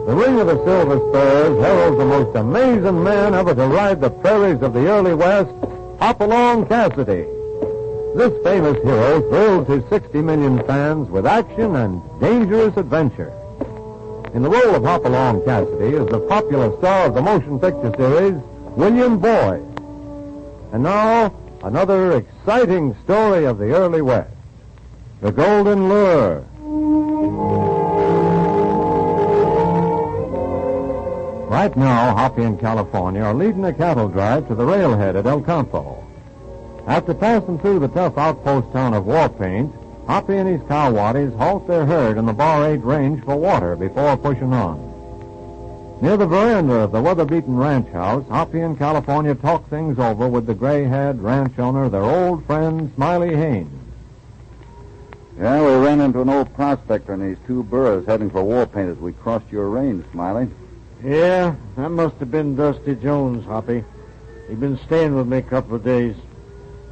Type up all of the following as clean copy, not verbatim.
The Ring of the Silver Spurs heralds the most amazing man ever to ride the prairies of the early West, Hopalong Cassidy. This famous hero thrills his 60 million fans with action and dangerous adventure. In the role of Hopalong Cassidy is the popular star of the motion picture series, William Boyd. And now, another exciting story of the early West, The Golden Lure. Right now, Hoppy and California are leading a cattle drive to the railhead at El Campo. After passing through the tough outpost town of Warpaint, Hoppy and his cowwaddies halt their herd in the Bar 8 range for water before pushing on. Near the veranda of the weather-beaten ranch house, Hoppy and California talk things over with the gray-haired ranch owner, their old friend, Smiley Haynes. Yeah, we ran into an old prospector in these two burros heading for Warpaint as we crossed your range, Smiley. Yeah, that must have been Dusty Jones, Hoppy. He'd been staying with me a couple of days.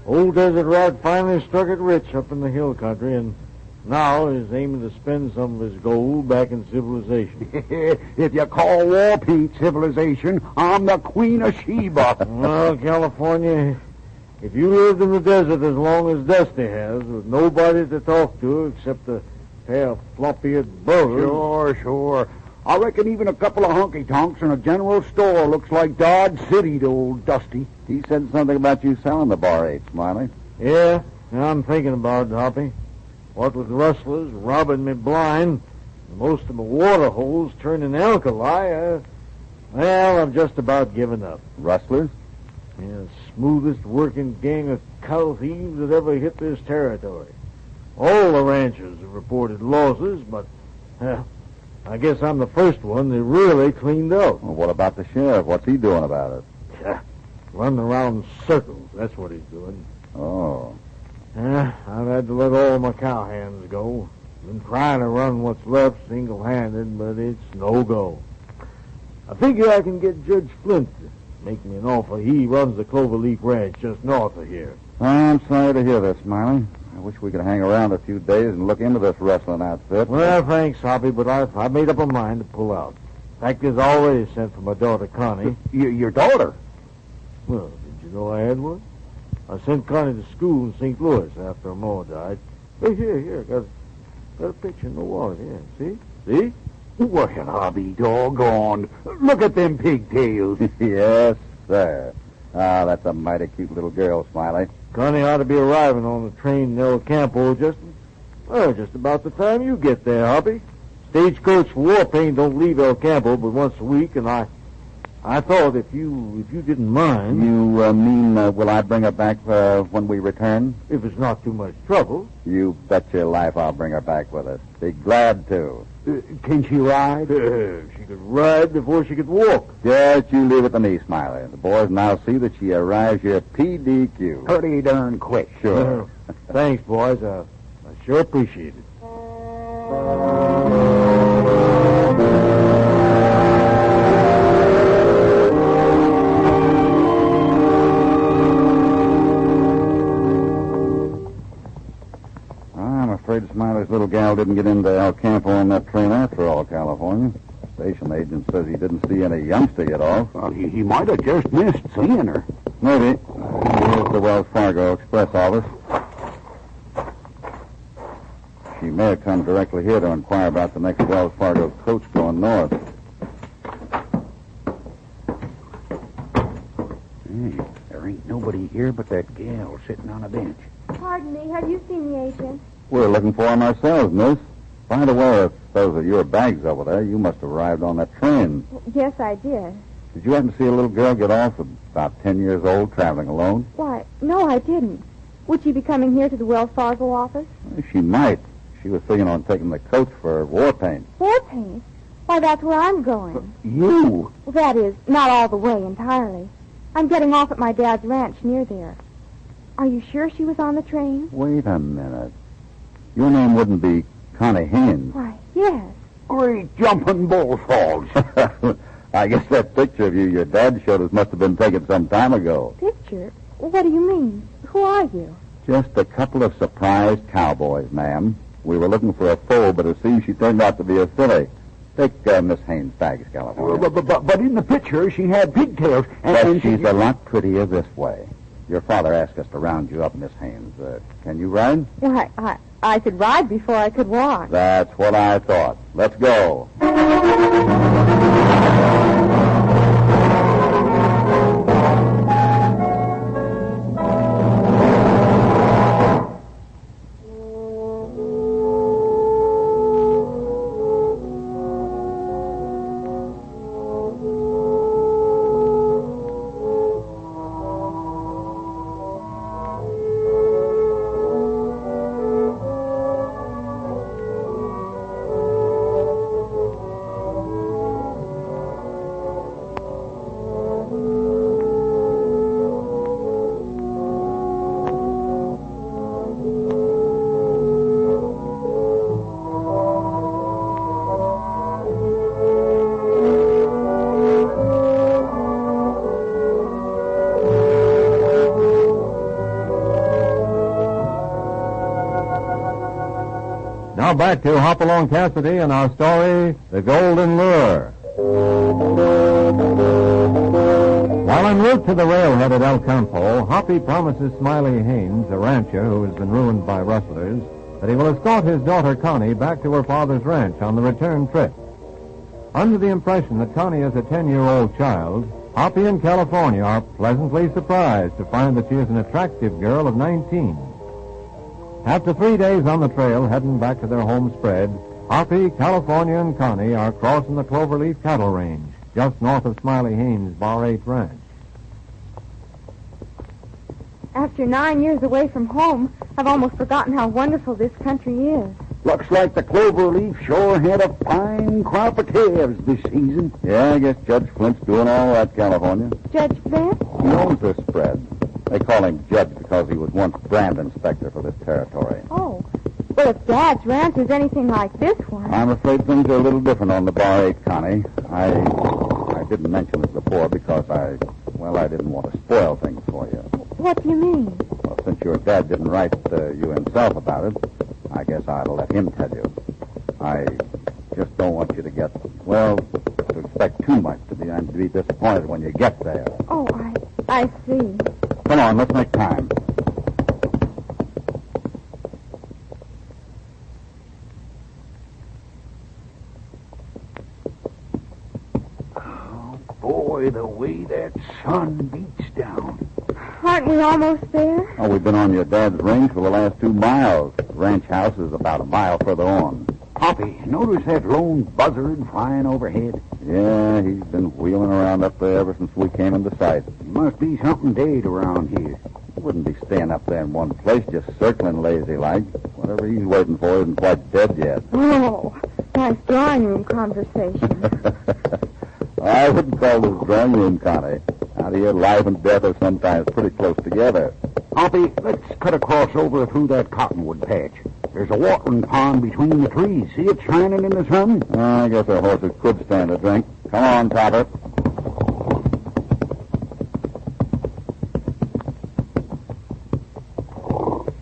Old Desert Rat finally struck it rich up in the hill country, and now is aiming to spend some of his gold back in civilization. If you call Warpaint civilization, I'm the Queen of Sheba. Well, California, if you lived in the desert as long as Dusty has, with nobody to talk to except a pair of floppy-eared burros... Sure. I reckon even a couple of honky-tonks in a general store looks like Dodge City to old Dusty. He said something about you selling the Bar 8, Smiley. Yeah, I'm thinking about it, Hoppy. What with rustlers robbing me blind, and most of my water holes turning alkali, well, I've just about given up. Rustlers? Yeah, smoothest working gang of cow thieves that ever hit this territory. All the ranchers have reported losses, but, I guess I'm the first one that really cleaned up. Well, what about the sheriff? What's he doing about it? Running around in circles, that's what he's doing. Oh. I've had to let all my cowhands go. Been trying to run what's left single-handed, but it's no go. I figure I can get Judge Flint to make me an offer. He runs the Cloverleaf Ranch just north of here. I'm sorry to hear this, Smiley. I wish we could hang around a few days and look into this rustling outfit. Well, thanks, Hoppy, but I've made up my mind to pull out. In fact, there's already sent for my daughter, Connie. Your daughter? Well, did you know I had one? I sent Connie to school in St. Louis after her ma died. Hey, here, got a picture in the wallet here. See? Well, I'll be doggone. Look at them pigtails. Yes, sir. Ah, that's a mighty cute little girl, Smiley. Connie ought to be arriving on the train in El Campo just about the time you get there, Hoppy. Stagecoach for Warpaint don't leave El Campo but once a week, and I thought if you didn't mind... You mean, will I bring her back when we return? If it's not too much trouble. You bet your life I'll bring her back with us. Be glad to. Can she ride? She could ride before she could walk. Just you leave it to me, Smiley. The boys now see that she arrives here PDQ. Pretty darn quick. Sure. Thanks, boys. I sure appreciate it. I'm afraid Smiley's little gal didn't get into El Campo on that train after all, California. Station agent says he didn't see any youngster get off. Well, he might have just missed seeing her. Maybe. Here's the Wells Fargo Express office. She may have come directly here to inquire about the next Wells Fargo coach going north. There ain't nobody here but that gal sitting on a bench. Pardon me, have you seen the agent? We're looking for him ourselves, miss. By the way, if those are your bags over there, you must have arrived on that train. Yes, I did. Did you happen to see a little girl get off, about 10 years old, traveling alone? Why, no, I didn't. Would she be coming here to the Wells Fargo office? She might. She was thinking on taking the coach for Warpaint. Warpaint? Why, that's where I'm going. You? Well, that is, not all the way entirely. I'm getting off at my dad's ranch near there. Are you sure she was on the train? Wait a minute. Your name wouldn't be Connie Haynes. Why, yes. Great jumping bullfrogs. I guess that picture of you your dad showed us must have been taken some time ago. Picture? What do you mean? Who are you? Just a couple of surprised cowboys, ma'am. We were looking for a foe, but it seems she turned out to be a filly. Take Miss Haynes' bags, California. But in the picture, she had pigtails. But she's a lot prettier this way. Your father asked us to round you up, Miss Haynes. Can you ride? Why, I could ride before I could walk. That's what I thought. Let's go. Now back to Hopalong Cassidy and our story, The Golden Lure. While en route to the railhead at El Campo, Hoppy promises Smiley Haynes, a rancher who has been ruined by rustlers, that he will escort his daughter Connie back to her father's ranch on the return trip. Under the impression that Connie is a 10-year-old child, Hoppy and California are pleasantly surprised to find that she is an attractive girl of 19. After 3 days on the trail heading back to their home spread, Hoppy, California, and Connie are crossing the Cloverleaf Cattle Range, just north of Smiley Haynes' Bar 8 ranch. After 9 years away from home, I've almost forgotten how wonderful this country is. Looks like the Cloverleaf sure had a fine crop of calves this season. Yeah, I guess Judge Flint's doing all that, California. Judge Flint? He owns this spread. They call him Judge because he was once brand inspector for this territory. Oh. Well, if Dad's ranch is anything like this one... I'm afraid things are a little different on the Bar 8, Connie. I didn't mention it before because I didn't want to spoil things for you. What do you mean? Well, since your dad didn't write you himself about it, I guess I ought to let him tell you. I just don't want you to get, to expect too much and to be disappointed when you get there. Oh, I see. Come on, let's make time. Oh, boy, the way that sun beats down. Aren't we almost there? Oh, we've been on your dad's range for the last 2 miles. The ranch house is about a mile further on. Hoppy, notice that lone buzzard flying overhead? Yeah, he's been wheeling around up there ever since we came into sight. Must be something dead around here. He wouldn't be staying up there in one place, just circling lazy-like. Whatever he's waiting for isn't quite dead yet. Oh, nice drawing room conversation. I wouldn't call this drawing room, Connie. Out here, life and death are sometimes pretty close together. Hoppy, let's cut across over through that cottonwood patch. There's a watering pond between the trees. See it shining in the sun? I guess our horses could stand a drink. Come on, Topper.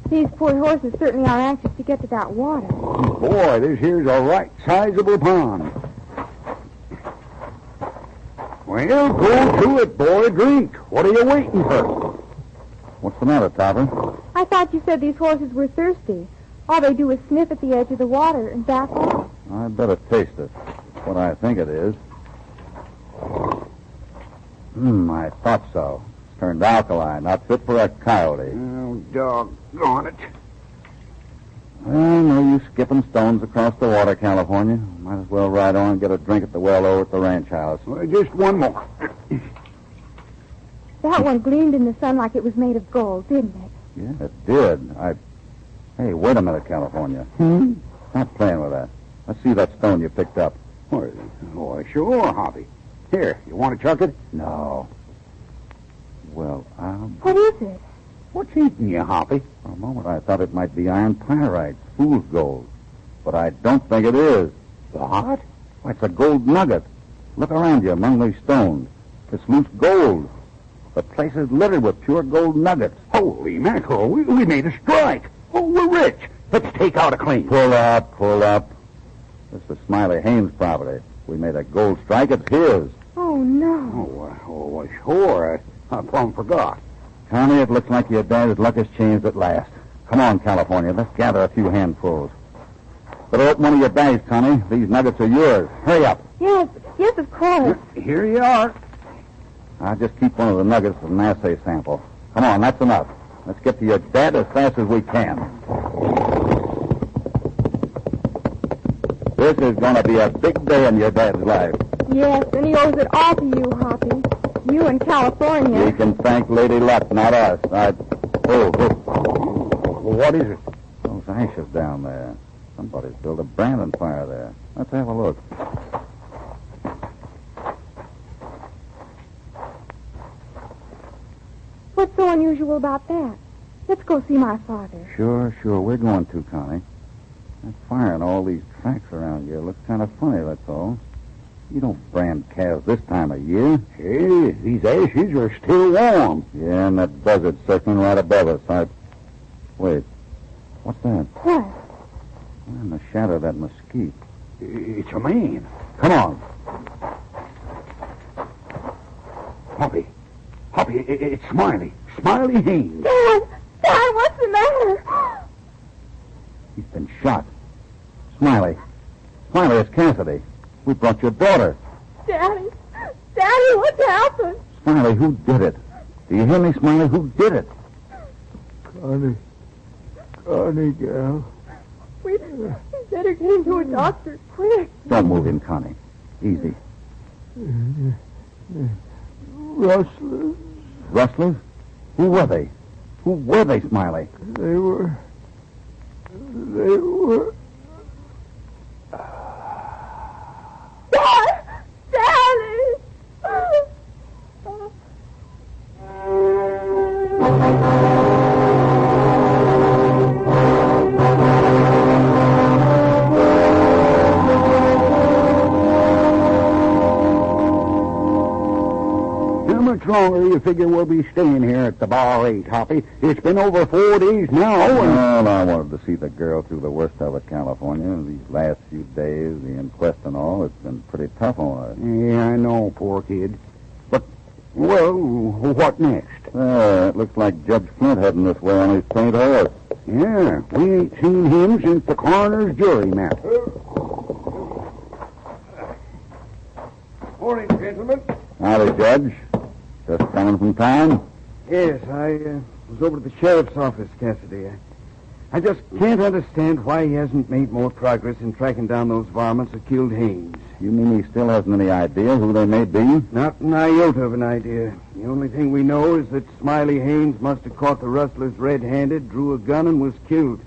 These poor horses certainly are anxious to get to that water. Boy, this here's a right sizable pond. Well, go to it, boy. Drink. What are you waiting for? What's the matter, Topper? I thought you said these horses were thirsty. All they do is sniff at the edge of the water and back off. I'd better taste it. What I think it is. I thought so. It's turned alkaline, not fit for a coyote. Oh, doggone it. Well, no use skipping stones across the water, California. Might as well ride on and get a drink at the well over at the ranch house. Well, just one more. That one gleamed in the sun like it was made of gold, didn't it? Yeah, it did. Hey, wait a minute, California. Stop playing with that. Let's see that stone you picked up. Why, sure, Hoppy. Here, you want to chuck it? No. Well, What is it? What's eating you, Hoppy? For a moment I thought it might be iron pyrite, fool's gold. But I don't think it is. What? Why, it's a gold nugget. Look around you among these stones. It's loose gold. The place is littered with pure gold nuggets. Holy mackerel, we made a strike. Oh, we're rich. Let's take out a claim. Pull up. This is Smiley Haynes' property. We made a gold strike. It's his. Oh, no. Oh, sure. I plumb forgot. Connie, it looks like your dad's luck has changed at last. Come on, California. Let's gather a few handfuls. Better open one of your bags, Connie. These nuggets are yours. Hurry up. Yes, of course. Here you are. I'll just keep one of the nuggets as an assay sample. Come on, that's enough. Let's get to your dad as fast as we can. This is going to be a big day in your dad's life. Yes, and he owes it all to you, Hoppy. You and California. We can thank Lady Luck, not us. What is it? Those ashes down there. Somebody's built a branding fire there. Let's have a look. What's so unusual about that? Let's go see my father. Sure. We're going to, Connie. That fire and all these tracks around here looks kind of funny, that's all. You don't brand calves this time of year. Hey, these ashes are still warm. Yeah, and that buzzard circling right above us. Wait. What's that? What? In the shadow of that mesquite. It's a man. Come on. Hoppy, it's Smiley. Smiley Haynes. Dad, what's the matter? He's been shot. Smiley, it's Cassidy. We brought your daughter. Daddy, what's happened? Smiley, who did it? Do you hear me, Smiley? Who did it? Connie, gal. We better get him to a doctor, quick. Don't move him, Connie. Easy. Rustlers. Rustlers? Who were they? Who were they, Smiley? They were... Daddy! How much longer you figure we'll be staying here at the Bar 8, Hoppy? It's been over 4 days now, Well, I wanted to see the girl through the worst of it, California. These last few days, the inquest and all, it's been pretty tough on her. Yeah, I know, poor kid. But, well, what next? It looks like Judge Flint heading this way on his paint horse. Yeah, we ain't seen him since the coroner's jury met. Morning, gentlemen. Howdy, Judge. Just coming from town? Yes, I was over to the sheriff's office, Cassidy. I just can't understand why he hasn't made more progress in tracking down those varmints that killed Haynes. You mean he still hasn't any idea who they may be? Not an iota of an idea. The only thing we know is that Smiley Haynes must have caught the rustlers red-handed, drew a gun, and was killed.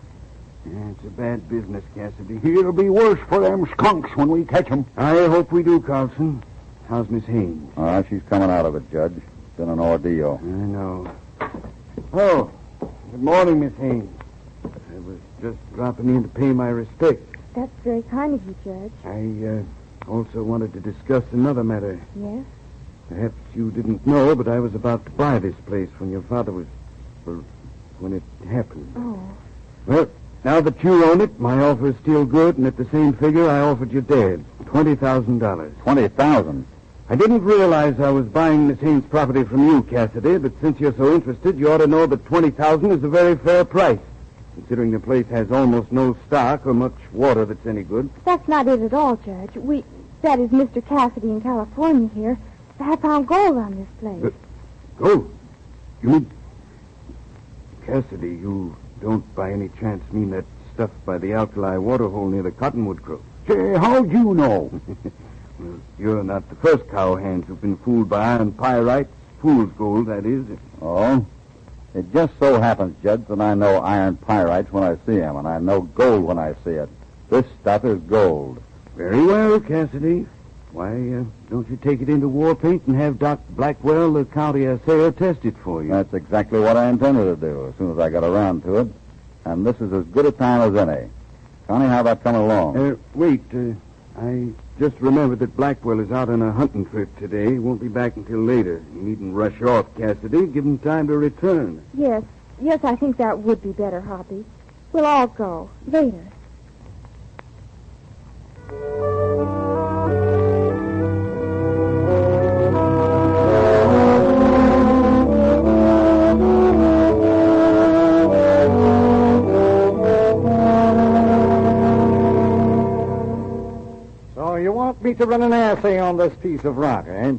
Yeah, it's a bad business, Cassidy. It'll be worse for them skunks when we catch 'em. I hope we do, Carlson. How's Miss Haynes? All right, she's coming out of it, Judge. It's been an ordeal. I know. Oh, good morning, Miss Haynes. I was just dropping in to pay my respects. That's very kind of you, Judge. I also wanted to discuss another matter. Yes? Perhaps you didn't know, but I was about to buy this place when your father was... when it happened. Oh. Well, now that you own it, my offer is still good, and at the same figure I offered your dad, $20,000. $20,000? I didn't realize I was buying Miss Haynes' property from you, Cassidy, but since you're so interested, you ought to know that $20,000 is a very fair price, considering the place has almost no stock or much water that's any good. That's not it at all, Judge. That is Mr. Cassidy in California here. I found gold on this place. Gold? You mean... Cassidy, you don't by any chance mean that stuff by the alkali waterhole near the cottonwood grove? Say, how'd you know? Well, you're not the first cowhands who've been fooled by iron pyrite. Fool's gold, that is. Oh? It just so happens, Judge, that I know iron pyrites when I see them, and I know gold when I see it. This stuff is gold. Very well, Cassidy. Why, don't you take it into war paint and have Doc Blackwell, the county assayer, test it for you? That's exactly what I intended to do as soon as I got around to it. And this is as good a time as any. Connie, how about coming along? Wait. I just remembered that Blackwell is out on a hunting trip today. He won't be back until later. You needn't rush off, Cassidy. Give him time to return. Yes, I think that would be better, Hoppy. We'll all go. Later. want me to run an assay on this piece of rock, eh?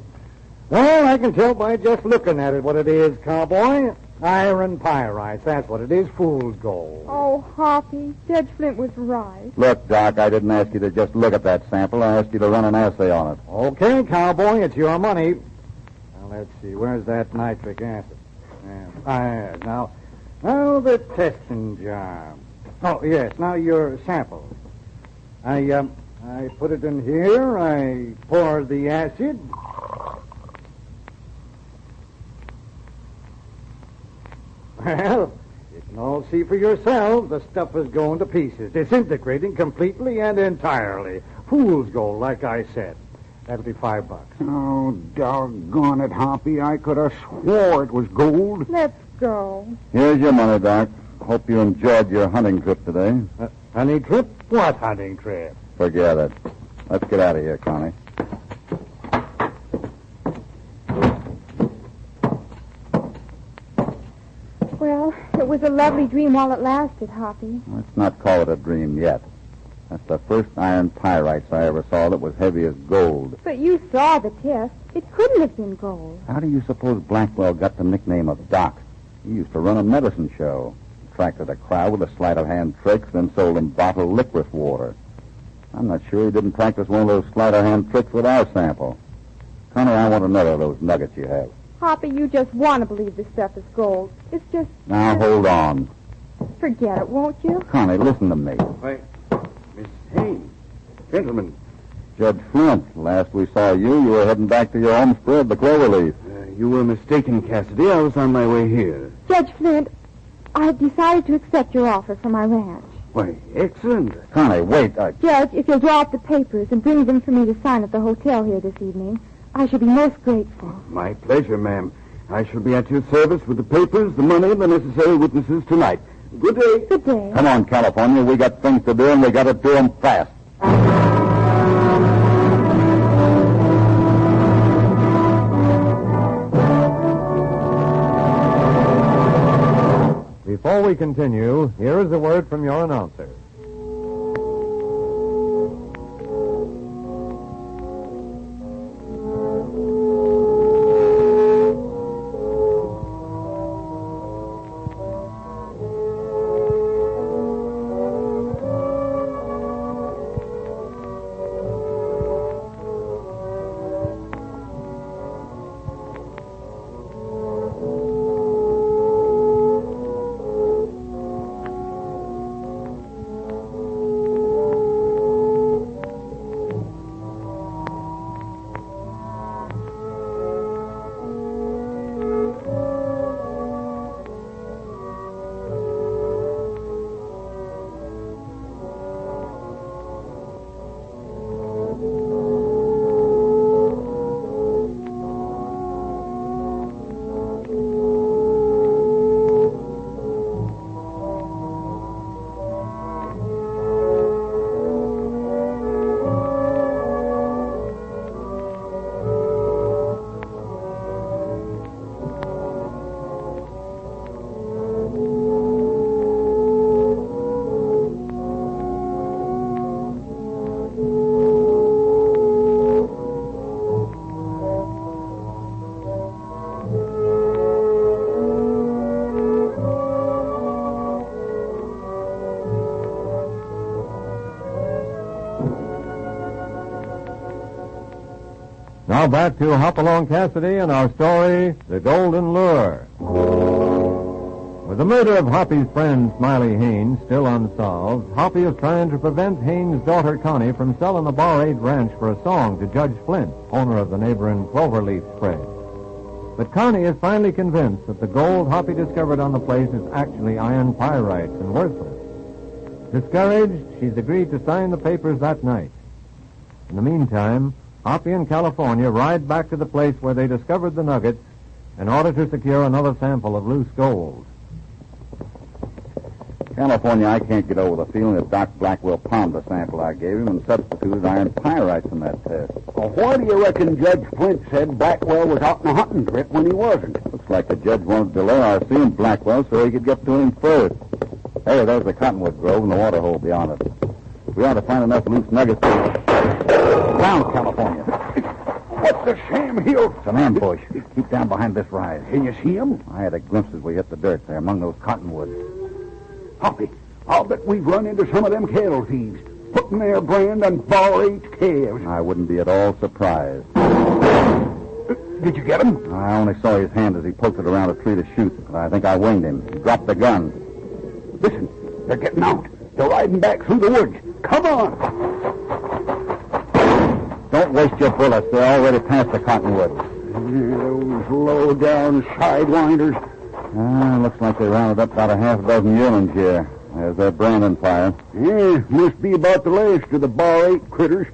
Well, I can tell by just looking at it what it is, cowboy. Iron pyrites, that's what it is, fool's gold. Oh, Hoppy, Judge Flint was right. Look, Doc, I didn't ask you to just look at that sample. I asked you to run an assay on it. Okay, cowboy, it's your money. Now, let's see, where's that nitric acid? Now, the testing jar. Oh, yes, now your sample. I put it in here, I pour the acid. Well, you can all see for yourselves. The stuff is going to pieces, disintegrating completely and entirely. Fool's gold, like I said. That'll be $5. Oh, doggone it, Hoppy. I could have swore it was gold. Let's go. Here's your money, Doc. Hope you enjoyed your hunting trip today. Hunting trip? What hunting trip? Forget it. Let's get out of here, Connie. Well, it was a lovely dream while it lasted, Hoppy. Let's not call it a dream yet. That's the first iron pyrites I ever saw that was heavy as gold. But you saw the test. It couldn't have been gold. How do you suppose Blackwell got the nickname of Doc? He used to run a medicine show. Attracted a crowd with a sleight-of-hand tricks, then sold them bottled licorice water. I'm not sure he didn't practice one of those sleight-of-hand tricks with our sample. Connie, I want another of those nuggets you have. Hoppy, you just want to believe this stuff is gold. It's just... Now, hold on. Forget it, won't you? Connie, listen to me. Why, Miss Haynes. Gentlemen. Judge Flint, last we saw you were heading back to your home spread, the Cloverleaf. You were mistaken, Cassidy. I was on my way here. Judge Flint, I have decided to accept your offer for my ranch. Why, excellent. Connie, wait. Judge, if you'll draw up the papers and bring them for me to sign at the hotel here this evening, I shall be most grateful. My pleasure, ma'am. I shall be at your service with the papers, the money, and the necessary witnesses tonight. Good day. Good day. Come on, California. We got things to do, and we got to do them fast. Before we continue, here is a word from your announcer. Now back to Hopalong Cassidy and our story, The Golden Lure. With the murder of Hoppy's friend, Smiley Haynes, still unsolved, Hoppy is trying to prevent Haynes' daughter, Connie, from selling the Bar 8 ranch for a song to Judge Flint, owner of the neighboring Cloverleaf spread. But Connie is finally convinced that the gold Hoppy discovered on the place is actually iron pyrites and worthless. Discouraged, she's agreed to sign the papers that night. In the meantime, Hoppy and California ride back to the place where they discovered the nuggets in order to secure another sample of loose gold. California, I can't get over the feeling that Doc Blackwell palmed the sample I gave him and substituted iron pyrites in that test. Well, why do you reckon Judge Flint said Blackwell was out on a hunting trip when he wasn't? Looks like the judge wanted to delay our seeing Blackwell so he could get to him first. Hey, there's the cottonwood grove and the water hole beyond it. We ought to find enough loose nuggets to... Down, California. What's the Sam Hill? It's an ambush. Keep down behind this rise. Can you see him? I had a glimpse as we hit the dirt there among those cottonwoods. Hoppy, I'll bet we've run into some of them cattle thieves, putting their brand on bar 8 calves. I wouldn't be at all surprised. Did you get him? I only saw his hand as he poked it around a tree to shoot, but I think I winged him. He dropped the gun. Listen, they're getting out. They're riding back through the woods. Come on. Don't waste your bullets. They're already past the cottonwoods. Those low-down sidewinders. Looks like they rounded up about a half dozen yearlings here. There's their branding fire. Yeah, must be about the last of the bar 8 critters.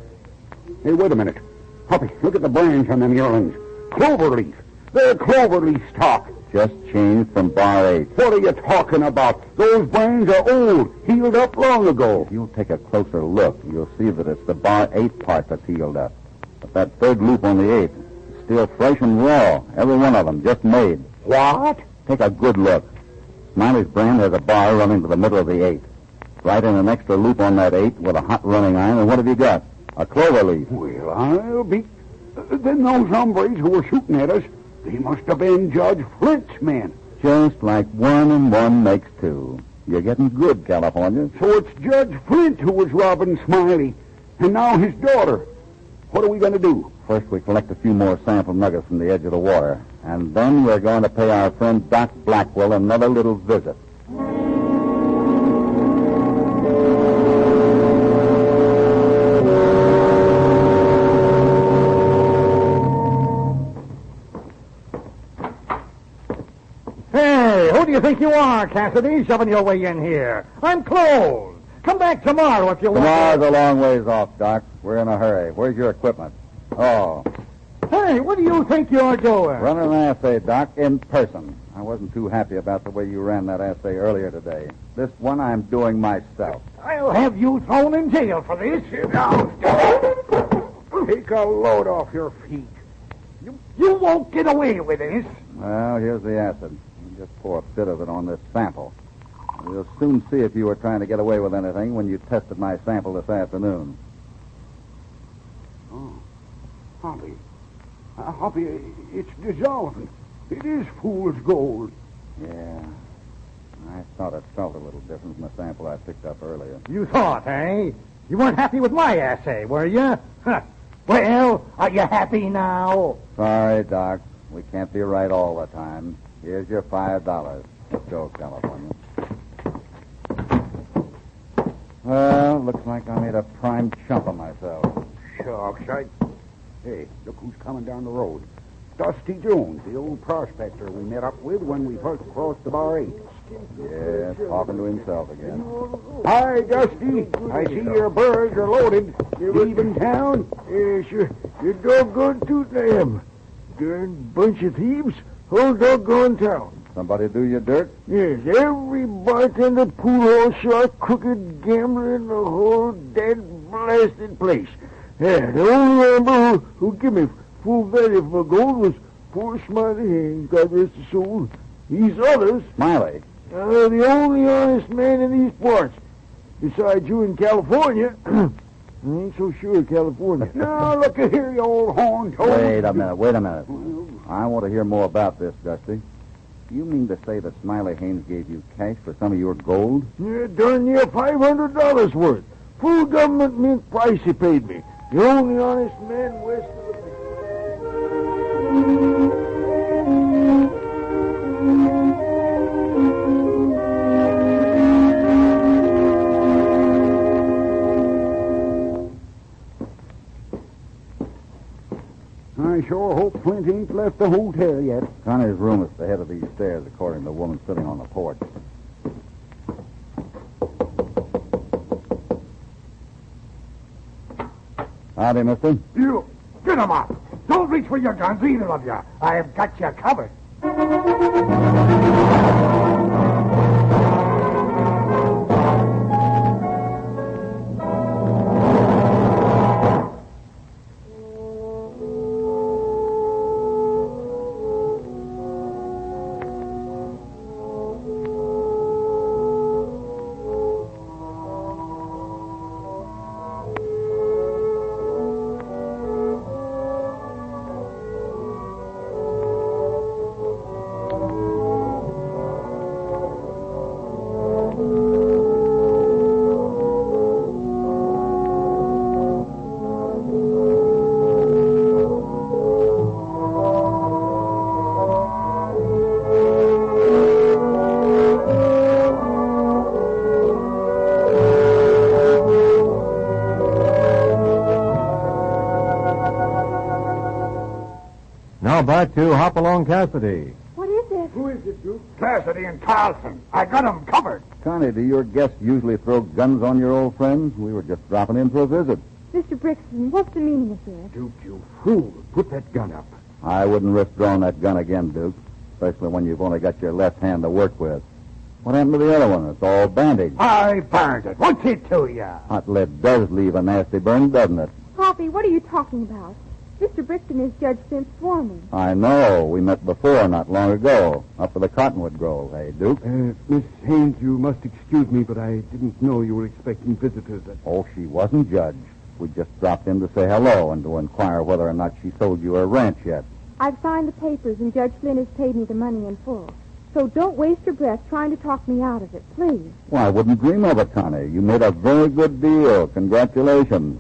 Hey, wait a minute. Hoppy, look at the brands on them yearlings. Cloverleaf. They're cloverleaf stock. Just changed from bar 8. What are you talking about? Those brands are old, healed up long ago. If you'll take a closer look, you'll see that it's the bar 8 part that's healed up. But that third loop on the 8th is still fresh and raw. Every one of them, just made. What? Take a good look. Smiley's brand has a bar running to the middle of the 8th. Right in an extra loop on that 8 with a hot running iron, and what have you got? A clover leaf. Well, I'll be... Then those hombres who were shooting at us, they must have been Judge Flint's men. Just like 1 and 1 makes 2. You're getting good, California. So it's Judge Flint who was robbing Smiley, and now his daughter. What are we going to do? First, we collect a few more sample nuggets from the edge of the water, and then we're going to pay our friend Doc Blackwell another little visit. Hey, who do you think you are, Cassidy, shoving your way in here? I'm closed. Come back tomorrow if you want. Tomorrow's a long ways off, Doc. We're in a hurry. Where's your equipment? Oh. Hey, what do you think you're doing? Running an assay, Doc, in person. I wasn't too happy about the way you ran that assay earlier today. This one I'm doing myself. I'll have you thrown in jail for this. Take a load off your feet. You won't get away with this. Well, here's the acid. You just pour a bit of it on this sample. We'll soon see if you were trying to get away with anything when you tested my sample this afternoon. Oh, Hoppy. Hoppy, it's dissolving. It is fool's gold. Yeah. I thought it felt a little different from the sample I picked up earlier. You thought, eh? You weren't happy with my assay, were you? Well, are you happy now? Sorry, Doc. We can't be right all the time. Here's your $5. Let's go, California. Well, looks like I made a prime chump of myself. Shucks, Hey, look who's coming down the road. Dusty Jones, the old prospector we met up with when we first crossed the bar 8. Yeah, talking to himself again. Hi, Dusty. I see your birds are loaded. You leaving town? Yes, you're doggone tootin' I am. Darn bunch of thieves. Whole doggone town. Somebody do your dirt? Yes, every bartender, pool hall shark, crooked gambler in the whole dead blasted place. Yeah, the only member who give me full value for my gold was poor Smiley Haynes, God rest his soul. These others, Smiley. the only honest man in these parts. Besides you in California, I ain't so sure of California. Now, look at here, you old horn toad. Wait a minute. I want to hear more about this, Dusty. You mean to say that Smiley Haynes gave you cash for some of your gold? Yeah, darn near $500 worth. Full government mint price he paid me. The only honest man west of the bay. I sure hope Flint ain't left the hotel yet. Connie's room is at the head of these stairs, according to the woman sitting on the porch. Howdy, mister. You, get 'em up. Don't reach for your guns, either of you. I've got you covered. Now back to Hopalong Cassidy. What is it? Who is it, Duke? Cassidy and Carlson. I got 'em covered. Connie, do your guests usually throw guns on your old friends? We were just dropping in for a visit. Mr. Brixton, what's the meaning of this? Duke, you fool. Put that gun up. I wouldn't risk drawing that gun again, Duke, especially when you've only got your left hand to work with. What happened to the other one? It's all bandaged. I burned it. What's it to you? Hot lead does leave a nasty burn, doesn't it? Hoppy, what are you talking about? Mr. Brixton is Judge Flint's foreman. I know. We met before, not long ago, up at the Cottonwood Grove. Hey, Duke? Miss Haynes, you must excuse me, but I didn't know you were expecting visitors. Oh, she wasn't, Judge. We just dropped in to say hello and to inquire whether or not she sold you her ranch yet. I've signed the papers, and Judge Flint has paid me the money in full. So don't waste your breath trying to talk me out of it, please. Well, I wouldn't dream of it, Connie. You made a very good deal. Congratulations.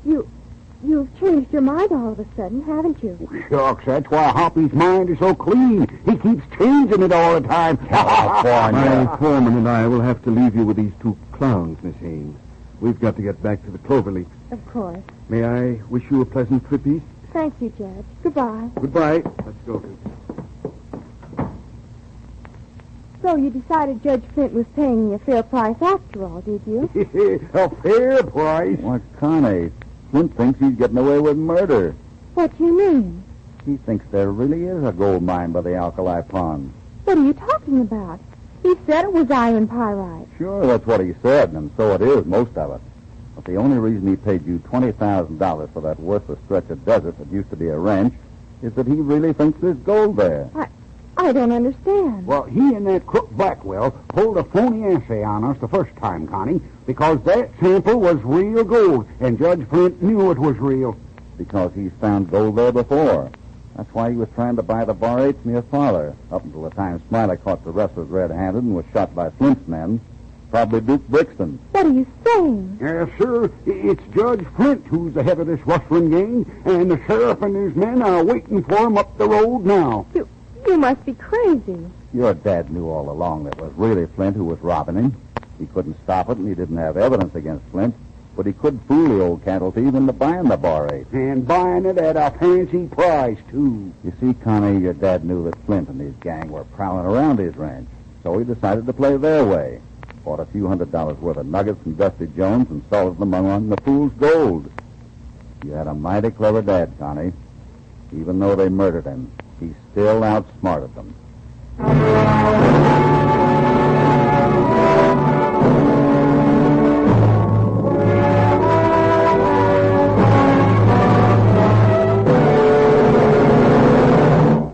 You've changed your mind all of a sudden, haven't you? Shucks, that's why Hoppy's mind is so clean. He keeps changing it all the time. California. My foreman and I will have to leave you with these two clowns, Miss Haynes. We've got to get back to the Cloverleaf. Of course. May I wish you a pleasant trip east? Thank you, Judge. Goodbye. Goodbye. Let's go, Duke. So you decided Judge Flint was paying me a fair price after all, did you? A fair price. Why, Connie, Flint thinks he's getting away with murder. What do you mean? He thinks there really is a gold mine by the Alkali Pond. What are you talking about? He said it was iron pyrite. Sure, that's what he said, and so it is, most of it. But the only reason he paid you $20,000 for that worthless stretch of desert that used to be a ranch is that he really thinks there's gold there. I don't understand. Well, he and that crook Blackwell pulled a phony assay on us the first time, Connie, because that sample was real gold, and Judge Flint knew it was real. Because he's found gold there before. That's why he was trying to buy the Bar 8 from your father, up until the time Smiley caught the rustlers red-handed and was shot by Flint's men, probably Duke Brixton. What are you saying? Yes, sir. It's Judge Flint who's the head of this rustling gang, and the sheriff and his men are waiting for him up the road now. You must be crazy. Your dad knew all along that it was really Flint who was robbing him. He couldn't stop it, and he didn't have evidence against Flint, but he could fool the old cattle thief into buying the Bar 8. And buying it at a fancy price, too. You see, Connie, your dad knew that Flint and his gang were prowling around his ranch, so he decided to play their way. Bought a few $100s worth of nuggets from Dusty Jones and salted them among the fool's gold. You had a mighty clever dad, Connie. Even though they murdered him, he still outsmarted them.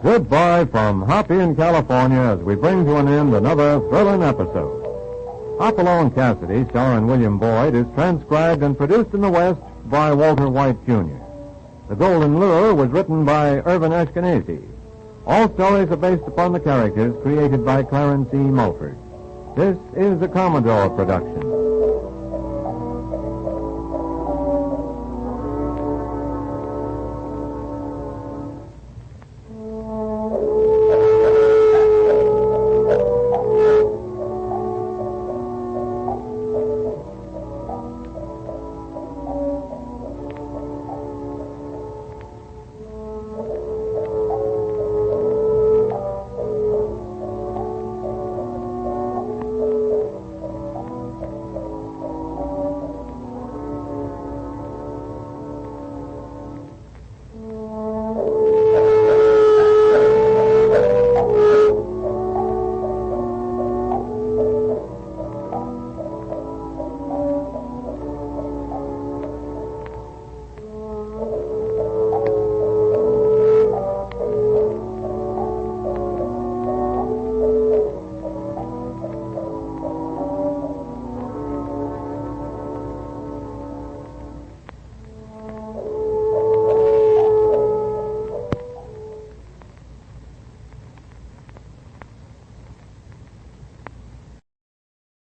Goodbye from Hoppy in California as we bring to an end another thrilling episode. Hopalong Cassidy, starring William Boyd, is transcribed and produced in the West by Walter White, Jr. The Golden Lure was written by Irvin Ashkenazi. All stories are based upon the characters created by Clarence E. Mulford. This is a Commodore production.